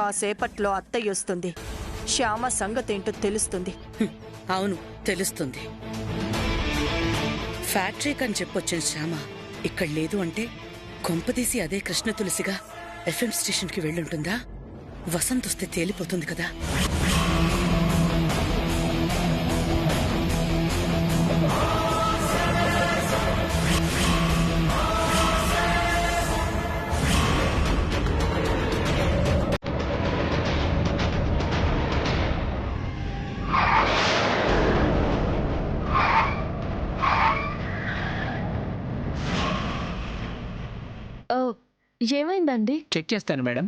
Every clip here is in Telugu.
కాసేపట్లో అత్తయ్య వస్తుంది. శ్యామ సంగతేంటో తెలుస్తుంది. అవును, తెలుస్తుంది. ఫ్యాక్టరీకి అని చెప్పొచ్చిన శ్యామ ఇక్కడ లేదు అంటే కొంపదీసి అదే కృష్ణ తులసిగా ఎఫ్ఎం స్టేషన్కి వెళ్ళుంటుందా? వసంత్ వస్తే తేలిపోతుంది కదా. ఏమైందండి? చెక్ చేస్తాను మేడం.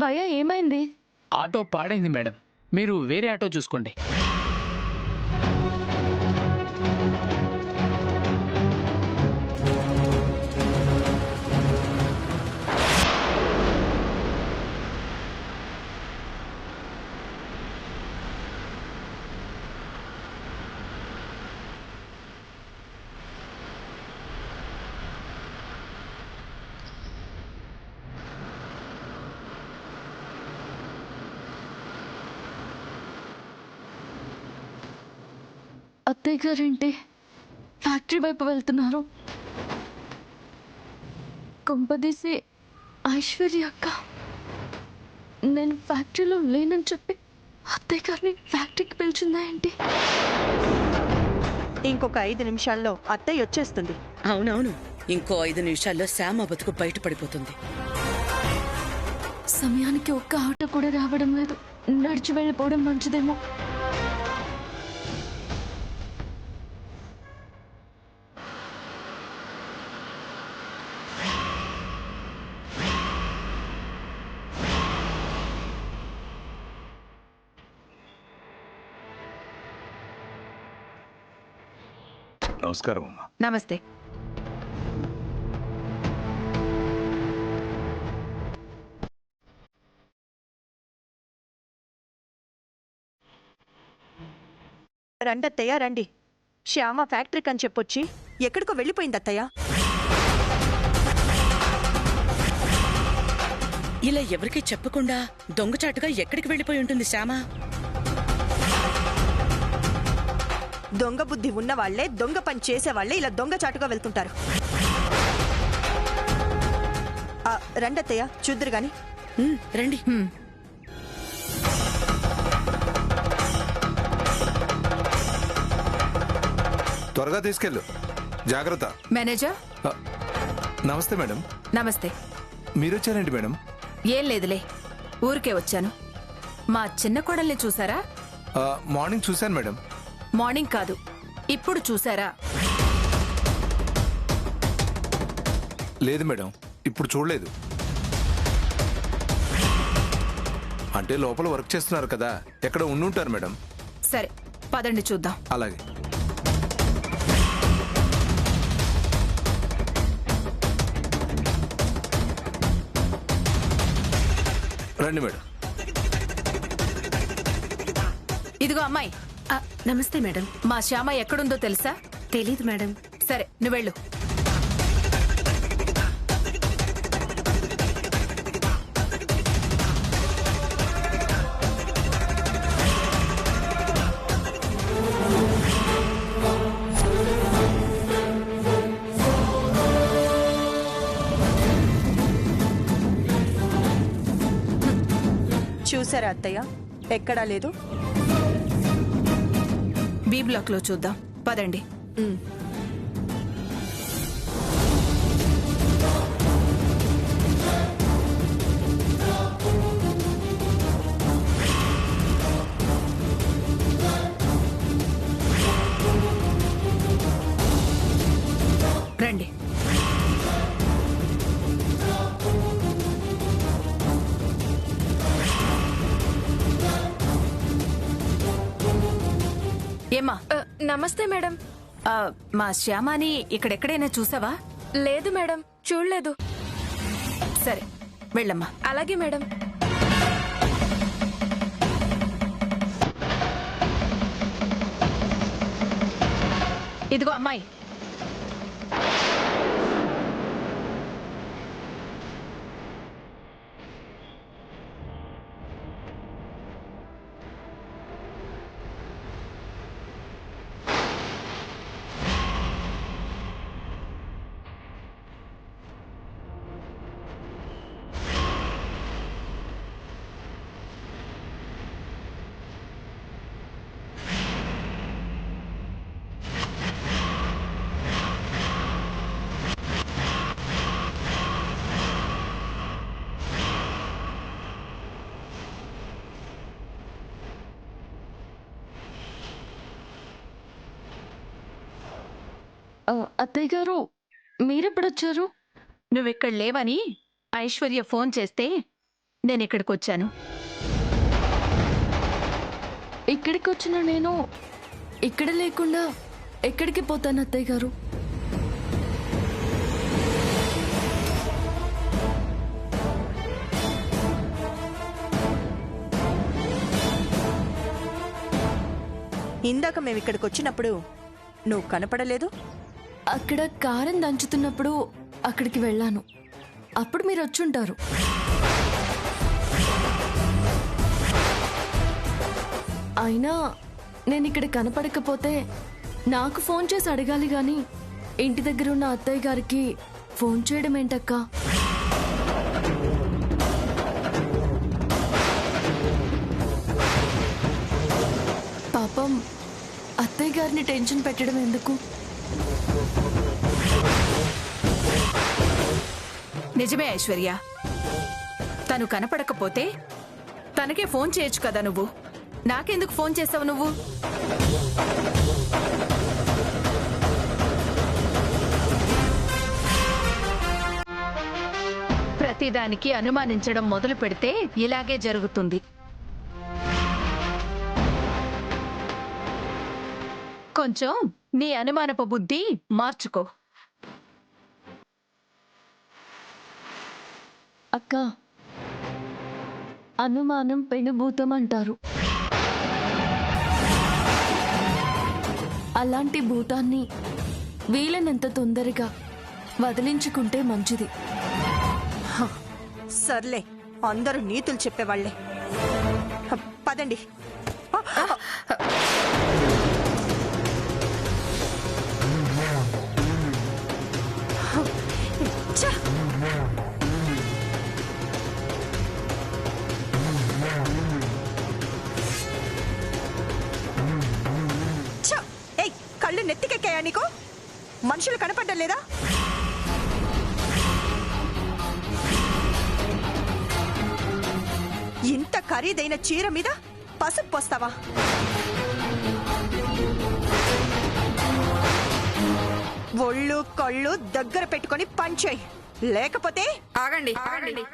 భయ్యా ఏమైంది? ఆటో పాడైంది మేడం, మీరు వేరే ఆటో చూసుకోండి. అత్తయ్య గారేంటి ఫ్యాక్టరీ వైపు వెళ్తున్నారు? కొంపదీసి ఐశ్వర్య అక్క నేను ఫ్యాక్టరీలో లేనని చెప్పి అత్తయ్య గారిని ఫ్యాక్టరీకి పిలిచిందా ఏంటి? ఇంకొక 5 నిమిషాల్లో అత్తయ్య వచ్చేస్తుంది. అవునవును, ఇంకో 5 నిమిషాల్లో శ్యామ బతుకు బయటపడిపోతుంది. సమయానికి ఒక్క ఆటో కూడా రావడం లేదు. నడిచి వెళ్ళిపోవడం మంచిదేమో. నమస్కారం అమ్మా. నమస్తే. రండి అత్తయ్య రండి. శ్యామ ఫ్యాక్టరీకి అని చెప్పొచ్చి ఎక్కడికో వెళ్ళిపోయింది అత్తయ్య. ఇలా ఎవరికీ చెప్పకుండా దొంగచాటుగా ఎక్కడికి వెళ్ళిపోయి ఉంటుంది శ్యామ? దొంగ బుద్ధి ఉన్న వాళ్లే, దొంగ పని చేసేవాళ్లే ఇలా దొంగచాటుగా వెళ్తుంటారు. రండత్తయ్య చూద్దరు గాని. రండి. త్వరగా తీసుకెళ్ళు, జాగ్రత్త. మేనేజర్ నమస్తే మేడం. నమస్తే. మీరొచ్చారండి మేడం? ఏం లేదులే, ఊరికే వచ్చాను. మా చిన్న కోడల్ని చూసారా? మార్నింగ్ చూశాను మేడం. మార్నింగ్ కాదు, ఇప్పుడు చూసారా? లేదు మేడం, ఇప్పుడు చూడలేదు. అంటే లోపల వర్క్ చేస్తున్నారు కదా, ఎక్కడ ఉండుంటారు మేడం. సరే పదండి చూద్దాం. అలాగే. రండి మేడం. ఇదిగో అమ్మాయి. నమస్తే మేడం. మా శ్యామ ఎక్కడుందో తెలుసా? తెలీదు మేడం. సరే నువ్వెళ్ళు. చూసారా అత్తయ్య, ఎక్కడా లేదు. బి బ్లాక్ లో చూద్దాం పదండి. రండి. ఏమ్మా నమస్తే మేడం. మా శ్యామాని ఇక్కడెక్కడైనా చూసావా? లేదు మేడం, చూడలేదు. సరే వెళ్ళమ్మా. అలాగే మేడం. ఇదిగో అమ్మాయి, అత్తయ్య గారు, మీరెప్పుడొచ్చారు? నువ్విక్కడ లేవని ఐశ్వర్య ఫోన్ చేస్తే నేను ఇక్కడికి వచ్చాను. ఇక్కడికి వచ్చిన నేను ఇక్కడ లేకుండా ఎక్కడికి పోతాను అత్తయ్య గారు? ఇందాక మేము ఇక్కడికి వచ్చినప్పుడు నువ్వు కనపడలేదు. అక్కడ కారం దంచుతున్నప్పుడు అక్కడికి వెళ్ళాను. అప్పుడు మీరు వచ్చుంటారు. అయినా నేను ఇక్కడ కనపడకపోతే నాకు ఫోన్ చేసి అడగాలి గాని ఇంటి దగ్గర ఉన్న అత్తయ్య గారికి ఫోన్ చేయడం ఏంటక్కా? పాపం అత్తయ్య గారిని టెన్షన్ పెట్టడం ఎందుకు? నిజమే ఐశ్వర్య, తను కనపడకపోతే తనకే ఫోన్ చేయొచ్చు కదా నువ్వు. నాకెందుకు ఫోన్ చేసావు నువ్వు? ప్రతిదానికి అనుమానించడం మొదలు పెడితే ఇలాగే జరుగుతుంది. కొంచెం నీ అనుమానపు బుద్ధి మార్చుకో. అక్క, అనుమానం పెనుభూతం అంటారు. అలాంటి భూతాన్ని వీలైనంత తొందరగా వదిలించుకుంటే మంచిది. సర్లే, అందరూ నీతులు చెప్పేవాళ్లే. పదండి. ఛ! ఛ! ఏయ్, కళ్ళు నెత్తికెక్కాయా నీకు? మనుషులు కనపడ్డం లేదా? ఇంత ఖరీదైన చీర మీద పసుపు పోస్తావా? ఒళ్ళు కళ్ళు దగ్గర పెట్టుకొని పంచేయి, లేకపోతే ఆగండి ఆగండి.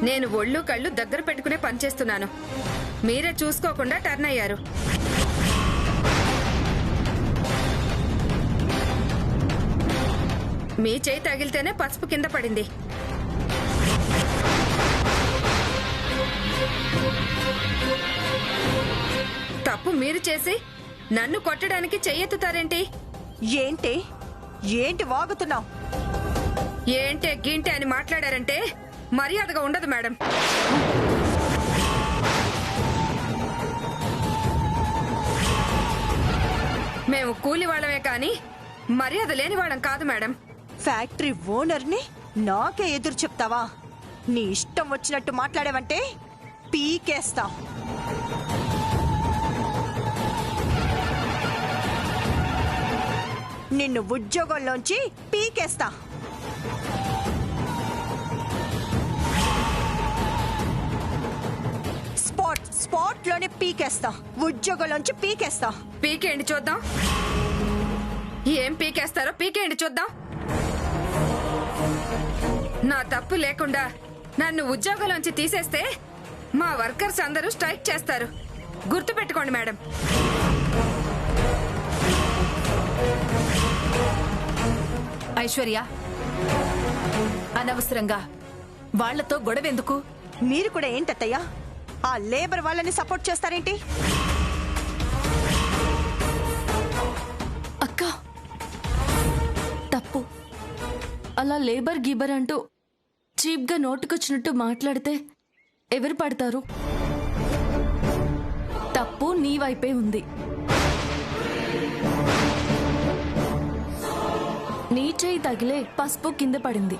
నేను ఒళ్ళు కళ్ళు దగ్గర పెట్టుకునే పనిచేస్తున్నాను. మీరే చూసుకోకుండా టర్న్ అయ్యారు. మీ చేయి తగిలితేనే పసుపు కింద పడింది. తప్పు మీరు చేసి నన్ను కొట్టడానికి చెయ్యెత్తుతారేంటి? ఏంటి ఏంటి వాగుతున్నావు? ఏంటే గింటే అని మాట్లాడారంటే మర్యాదగా ఉండదు మేడం. మేము కూలి వాళ్ళమే కానీ మర్యాద లేని వాళ్ళం కాదు మేడం. ఫ్యాక్టరీ ఓనర్ని నాకే ఎదురు చెప్తావా? నీ ఇష్టం వచ్చినట్టు మాట్లాడావంటే పీకేస్తా. నిన్ను ఉద్యోగంలోంచి పీకేస్తా. స్పాట్లోనే పీకేస్తా, ఉద్యోగంలోంచి పీకేస్తా. పీకేయండి చూద్దాం. ఏం పీకేస్తారో పీకేయండి చూద్దాం. నా తప్పు లేకుండా నన్ను ఉద్యోగంలోంచి తీసేస్తే మా వర్కర్స్ అందరూ స్ట్రైక్ చేస్తారు. గుర్తుపెట్టుకోండి మేడం. ఐశ్వర్య, అనవసరంగా వాళ్లతో గొడవెందుకు? మీరు కూడా ఏంటత్తయ్యా ఆ లేబర్ వాళ్ళని సపోర్ట్ చేస్తారేంటి? అక్క తప్పు. అలా లేబర్ గీబర్ అంటూ చీప్గా నోటుకొచ్చినట్టు మాట్లాడితే ఎవరు పడతారు? తప్పు నీ వైపే ఉంది. నీ చేయి తగిలే పసుపు కింద పడింది.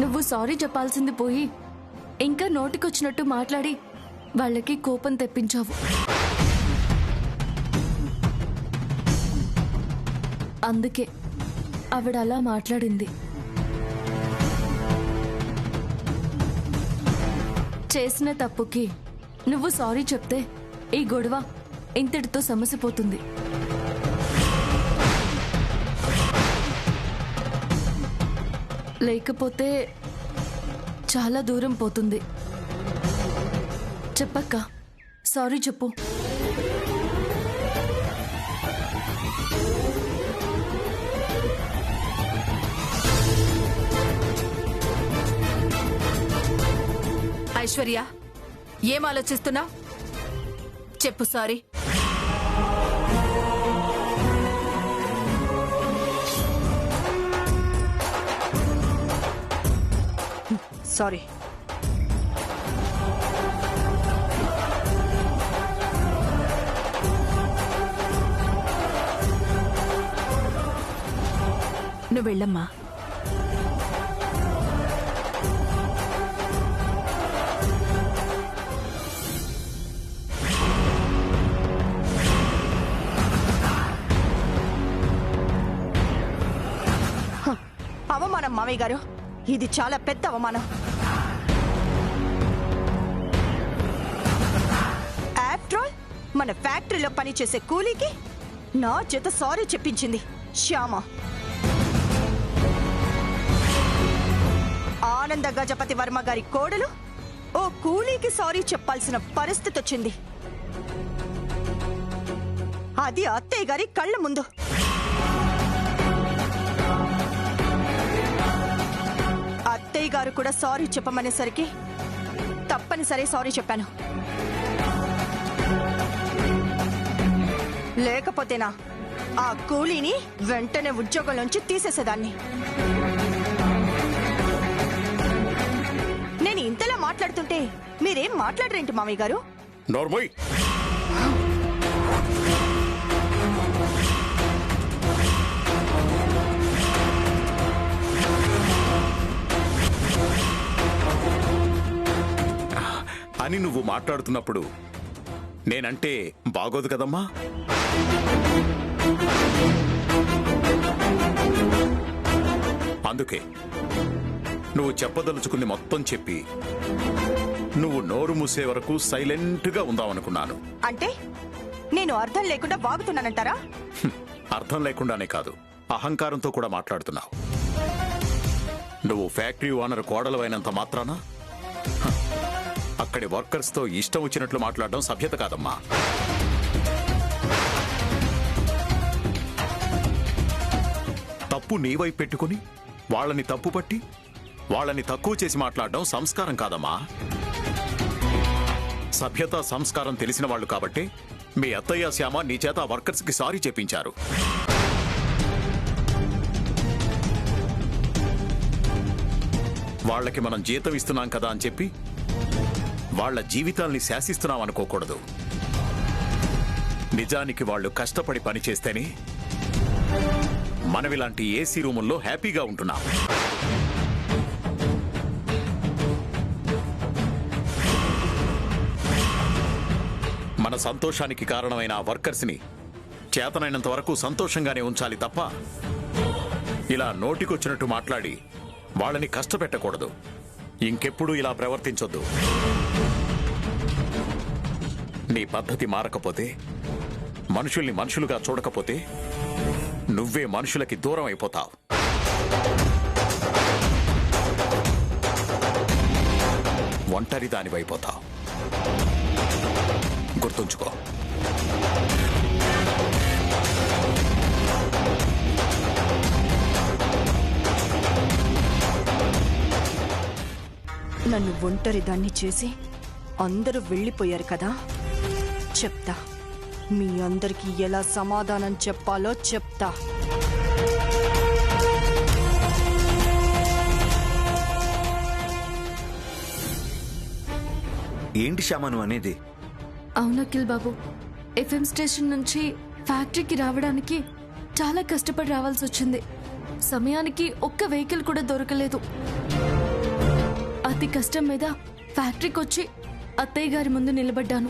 నువ్వు సారీ చెప్పాల్సింది పోయి ఇంకా నోటికొచ్చినట్టు మాట్లాడి వాళ్ళకి కోపం తెప్పించావు. అందుకే ఆవిడ అలా మాట్లాడింది. చేసిన తప్పుకి నువ్వు సారీ చెప్తే ఈ గొడవ ఇంతటితో సమసిపోతుంది. లేకపోతే చాలా దూరం పోతుంది. చెప్పక్క, సారీ చెప్పు. ఐశ్వర్య, ఏం ఆలోచిస్తున్నావు? చెప్పు సారీ. సారీ. నువ్వు వెళ్ళమ్మా. అవమానం మామయ్య గారు, ఇది చాలా పెద్ద అవమానం. ఆఫ్టర్ ఆల్ మన ఫ్యాక్టరీలో పనిచేసే కూలీకి నా చేత సారీ చెప్పించింది శ్యామ. ఆనంద గజపతి వర్మ గారి కోడలు ఓ కూలీకి సారీ చెప్పాల్సిన పరిస్థితి వచ్చింది. అది అత్తయ్య గారి కళ్ళ ముందు. అత్తయ్య గారు కూడా సారీ చెప్పమనేసరికి తప్పనిసరి సారీ చెప్పాను. లేకపోతేనా ఆ కూలీని వెంటనే ఉద్యోగంలోంచి తీసేసేదాన్ని. నేను ఇంతలా మాట్లాడుతుంటే మీరేం మాట్లాడరేంటి మామయ్య గారు? నోర్మోయ్, అని నువ్వు మాట్లాడుతున్నప్పుడు నేనంటే బాగోదు కదమ్మా. అందుకే నువ్వు చెప్పదలుచుకుంది మొత్తం చెప్పి నువ్వు నోరు మూసే వరకు సైలెంట్గా ఉందామనుకున్నాను. అంటే నేను అర్థం లేకుండా వాగుతున్నానంటారా? అర్థం లేకుండానే కాదు, అహంకారంతో కూడా మాట్లాడుతున్నావు. నువ్వు ఫ్యాక్టరీ ఓనర్ కోడలు అయినంత మాత్రాన అక్కడి వర్కర్స్ తో ఇష్టం వచ్చినట్లు మాట్లాడడం సభ్యత కాదమ్మా. తప్పు నీ వైపు పెట్టుకుని వాళ్ళని తప్పు పట్టి వాళ్ళని తక్కువ చేసి మాట్లాడడం సంస్కారం కాదమ్మా. సభ్యత సంస్కారం తెలిసిన వాళ్ళు కాబట్టి మీ అత్తయ్య శ్యామ నీ చేత వర్కర్స్ కి సారీ చెప్పించారు. వాళ్ళకి మనం జీతం ఇస్తున్నాం కదా అని చెప్పి వాళ్ళ జీవితాల్ని శాసిస్తున్నాం అనుకోకూడదు. నిజానికి వాళ్ళు కష్టపడి పనిచేస్తేనే మనమిలాంటి ఏసీ రూముల్లో హ్యాపీగా ఉంటున్నాం. మన సంతోషానికి కారణమైన ఆ వర్కర్స్ ని చేతనైనంత వరకు సంతోషంగానే ఉంచాలి తప్ప ఇలా నోటికొచ్చినట్టు మాట్లాడి వాళ్ళని కష్టపెట్టకూడదు. ఇంకెప్పుడు ఇలా ప్రవర్తించొద్దు. నీ పద్ధతి మారకపోతే, మనుషుల్ని మనుషులుగా చూడకపోతే నువ్వే మనుషులకి దూరం అయిపోతావు. ఒంటరి దానివైపోతావు. గుర్తుంచుకో. నన్ను ఒంటరి దాన్ని చేసి అందరూ వెళ్ళిపోయారు కదా, చెప్తా మీ అందరికీ ఎలా సమాధానం చెప్పాలో చెప్తా. ఏంటి శ్యామను అనేది? అవును అఖిల్ బాబు, ఎఫ్ఎం స్టేషన్ నుంచి ఫ్యాక్టరీకి రావడానికి చాలా కష్టపడి రావాల్సి వచ్చింది. సమయానికి ఒక్క వెహికల్ కూడా దొరకలేదు. అతి కష్టం మీద ఫ్యాక్టరీకి వచ్చి అత్తయ్య గారి ముందు నిలబడ్డాను.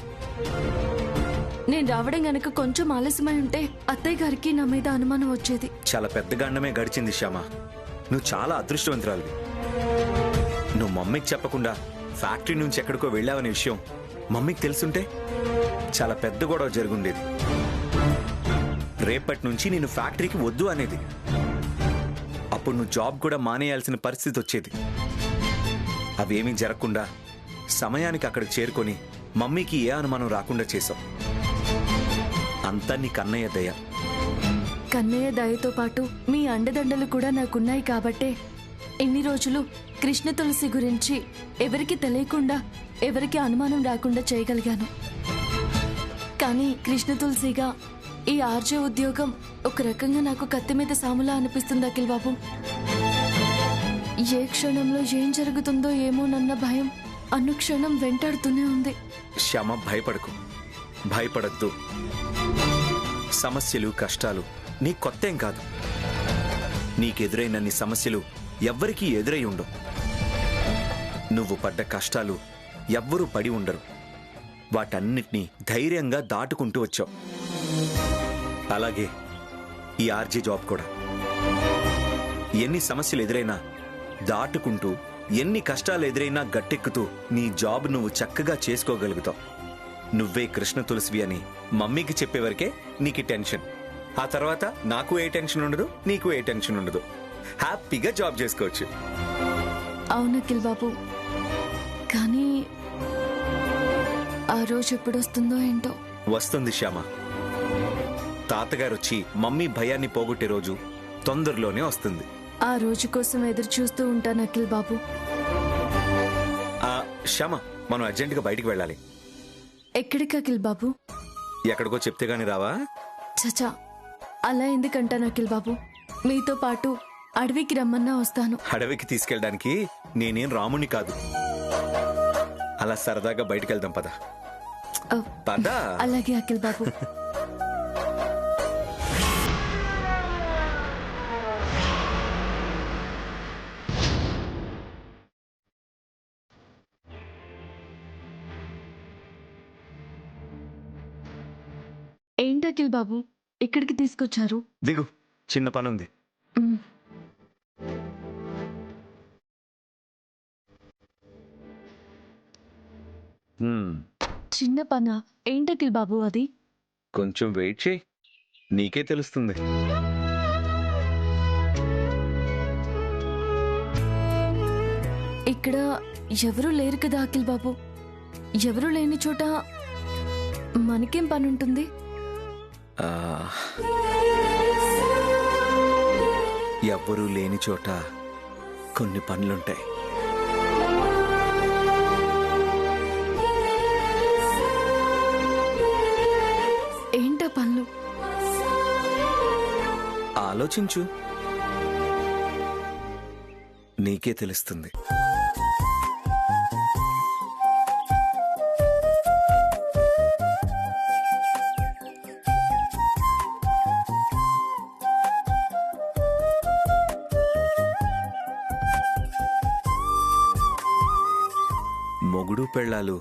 నేను రావడం గనక కొంచెం ఆలస్యమై ఉంటే అత్తయ్య గారికి నా మీద అనుమానం వచ్చేది. చాలా పెద్ద గండమే గడిచింది శ్యామ. నువ్వు చాలా అదృష్టవంతురాలివి. నువ్వు మమ్మీకి చెప్పకుండా ఫ్యాక్టరీ నుంచి ఎక్కడికో వెళ్ళావనే విషయం మమ్మీకి తెలుసుంటే చాలా పెద్ద గొడవ జరుగుండేది. రేపటి నుంచి నేను ఫ్యాక్టరీకి వద్దు అనేది. అప్పుడు నువ్వు జాబ్ కూడా మానేయాల్సిన పరిస్థితి వచ్చేది. అవేమీ జరగకుండా సమయానికి అక్కడికి చేరుకొని మమ్మీకి ఏ అనుమానం రాకుండా చేశావు. అంతా నీ కన్నయ్య దయ. కన్నయ్య దయతో పాటు మీ అండదండలు కూడా నాకున్నాయి కాబట్టే ఇన్ని రోజులు కృష్ణ తులసి గురించి ఎవరికి తెలియకుండా, ఎవరికి అనుమానం రాకుండా చేయగలిగాను. కానీ కృష్ణ తులసిగా ఈ ఆర్జే ఉద్యోగం ఒక రకంగా నాకు కత్తి మీద సాములా అనిపిస్తుంది అఖిల్ బాబు. ఏ క్షణంలో ఏం జరుగుతుందో ఏమోనన్న భయం అనుక్షణం వెంటాడుతూనే ఉంది. శ్యామ, భయపడకు, భయపడద్దు. సమస్యలు, కష్టాలు నీ కొత్తేం కాదు. నీకెదురైనన్ని సమస్యలు ఎవ్వరికీ ఎదురై ఉండవు. నువ్వు పడ్డ కష్టాలు ఎవ్వరూ పడి ఉండరు. వాటన్నిటినీ ధైర్యంగా దాటుకుంటూ వచ్చావు. అలాగే ఈ ఆర్జే జాబ్ కూడా. ఎన్ని సమస్యలు ఎదురైనా దాటుకుంటూ, ఎన్ని కష్టాలు ఎదురైనా గట్టెక్కుతూ నీ జాబ్ నువ్వు చక్కగా చేసుకోగలుగుతావు. నువ్వే కృష్ణ తులసివి అని మమ్మీకి చెప్పేవరకే నీకు టెన్షన్. ఆ తర్వాత నాకు ఏ టెన్షన్ ఉండదు, నీకు ఏ టెన్షన్ ఉండదు. హ్యాపీగా జాబ్ చేసుకోవచ్చు. అవును అఖిల్ బాబు, కానీ ఆ రోజు ఎప్పుడొస్తుందో ఏంటో. వస్తుంది శ్యామ. తాతగారు వచ్చి మమ్మీ భయాన్ని పోగొట్టే రోజు తొందరలోనే వస్తుంది. ఆ రోజు కోసం ఎదురు చూస్తూ ఉంటాను అఖిల్ బాబు. శ్యామ, మనం అర్జెంటుగా బయటికి వెళ్ళాలి. ఎక్కడికి అఖిల్ బాబు? ఎక్కడికో చెప్తే గాని రావా? చచా, అలా ఎందుకంటాను అఖిల్ బాబు. మీతో పాటు అడవికి రమ్మన్నా వస్తాను. అడవికి తీసుకెళ్ళడానికి నేనేం రాముని కాదు. అలా సరదాగా బయటికి వెళ్దాం పద. పద. అలాగే అఖిల్ బాబు. ఏంటి అఖిల్ బాబు, ఇక్కడికి తీసుకొచ్చారు? దిగు, చిన్న పని ఉంది. చిన్న పనా? ఏంటి అఖిల్ బాబు అది? కొంచెం వెయిట్ చేయి, నీకే తెలుస్తుంది. ఇక్కడ ఎవరూ లేరు కదా అఖిల్ బాబు. ఎవరూ లేని చోట మనకేం పని ఉంటుంది? ఎవ్వరూ లేని చోట కొన్ని పనులుంటాయి. ఏంటా పనులు? ఆలోచించు, నీకే తెలుస్తుంది. మొగుడు పెళ్ళాలు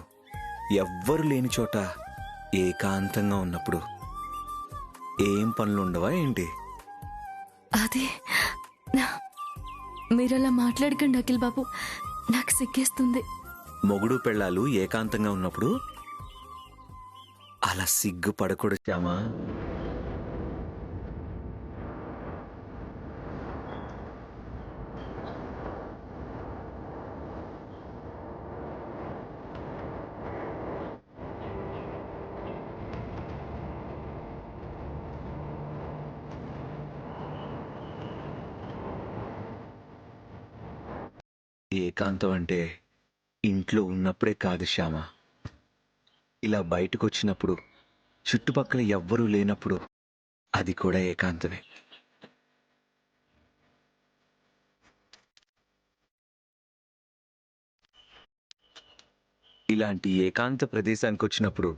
ఎవ్వరు లేని చోట ఏకాంతంగా ఉన్నప్పుడు ఏం పనులుండవా ఏంటి? అదే, మీరలా మాట్లాడకండి అఖిల్ బాబు, నాకు సిగ్గేస్తుంది. మొగుడు పెళ్ళాలు ఏకాంతంగా ఉన్నప్పుడు అలా సిగ్గుపడకూడదు శ్యామా. ఏకాంతం అంటే ఇంట్లో ఉన్నప్పుడే కాదు శ్యామ, ఇలా బయటకు వచ్చినప్పుడు, చుట్టుపక్కల ఎవ్వరూ లేనప్పుడు అది కూడా ఏకాంతమే. ఇలాంటి ఏకాంత ప్రదేశానికి వచ్చినప్పుడు,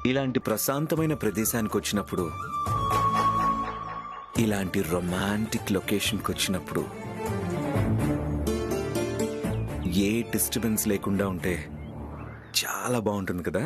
ఇలాంటి ప్రశాంతమైన ప్రదేశానికి వచ్చినప్పుడు, ఇలాంటి రొమాంటిక్ లొకేషన్కి వచ్చినప్పుడు ఏ డిస్టర్బెన్స్ లేకుండా ఉంటే చాలా బాగుంటుంది కదా.